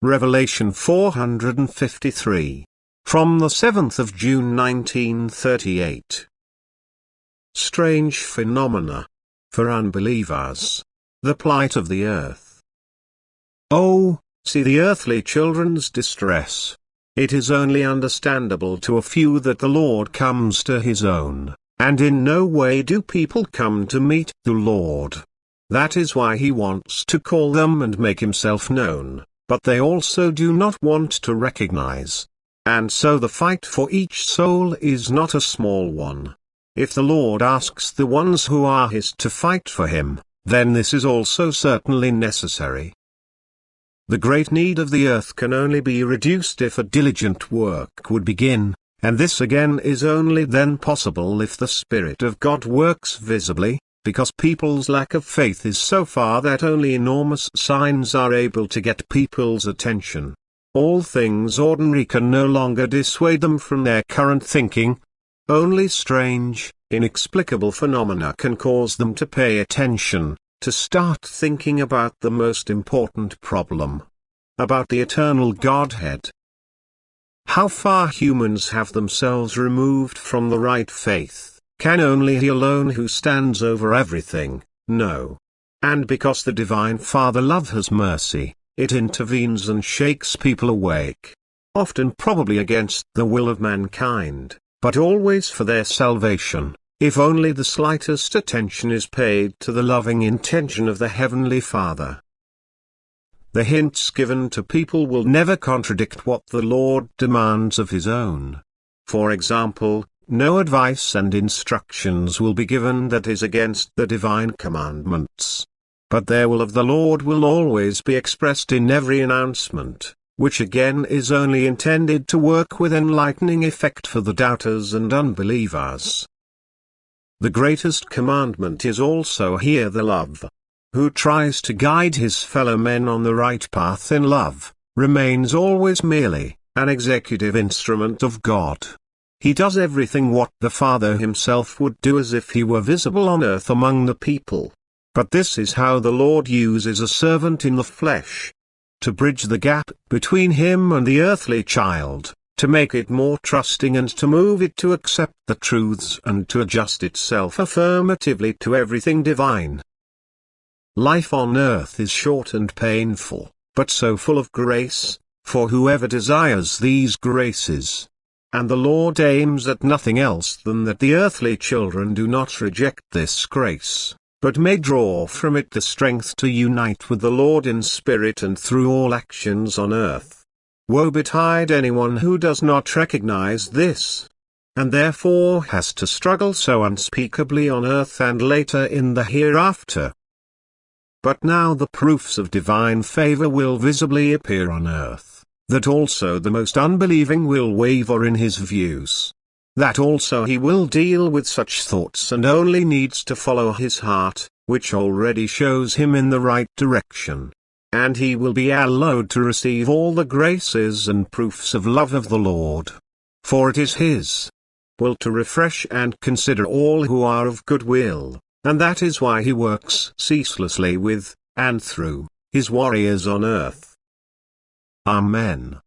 Revelation 453. From the 7th of June 1938. Strange phenomena. For unbelievers. The plight of the earth. Oh, see the earthly children's distress. It is only understandable to a few that the Lord comes to his own, and in no way do people come to meet the Lord. That is why he wants to call them and make himself known, but they also do not want to recognize. And so the fight for each soul is not a small one. If the Lord asks the ones who are his to fight for him, then this is also certainly necessary. The great need of the earth can only be reduced if a diligent work would begin, and this again is only then possible if the Spirit of God works visibly, because people's lack of faith is so far that only enormous signs are able to get people's attention. All things ordinary can no longer dissuade them from their current thinking. Only strange, inexplicable phenomena can cause them to pay attention, to start thinking about the most important problem. About the eternal Godhead. How far humans have themselves removed from the right faith, can only He alone who stands over everything, know. And because the Divine Father love has mercy, it intervenes and shakes people awake. Often probably against the will of mankind, but always for their salvation, if only the slightest attention is paid to the loving intention of the Heavenly Father. The hints given to people will never contradict what the Lord demands of His own. For example, no advice and instructions will be given that is against the divine commandments. But their will of the Lord will always be expressed in every announcement, which again is only intended to work with enlightening effect for the doubters and unbelievers. The greatest commandment is also here the love. Who tries to guide his fellow men on the right path in love, remains always merely an executive instrument of God. He does everything what the Father himself would do as if he were visible on earth among the people. But this is how the Lord uses a servant in the flesh. To bridge the gap between him and the earthly child, to make it more trusting and to move it to accept the truths and to adjust itself affirmatively to everything divine. Life on earth is short and painful, but so full of grace, for whoever desires these graces. And the Lord aims at nothing else than that the earthly children do not reject this grace, but may draw from it the strength to unite with the Lord in spirit and through all actions on earth. Woe betide anyone who does not recognize this, and therefore has to struggle so unspeakably on earth and later in the hereafter. But now the proofs of divine favor will visibly appear on earth, that also the most unbelieving will waver in his views. That also he will deal with such thoughts and only needs to follow his heart, which already shows him in the right direction. And he will be allowed to receive all the graces and proofs of love of the Lord. For it is his will to refresh and consider all who are of good will. And that is why he works ceaselessly with, and through, his warriors on earth. Amen.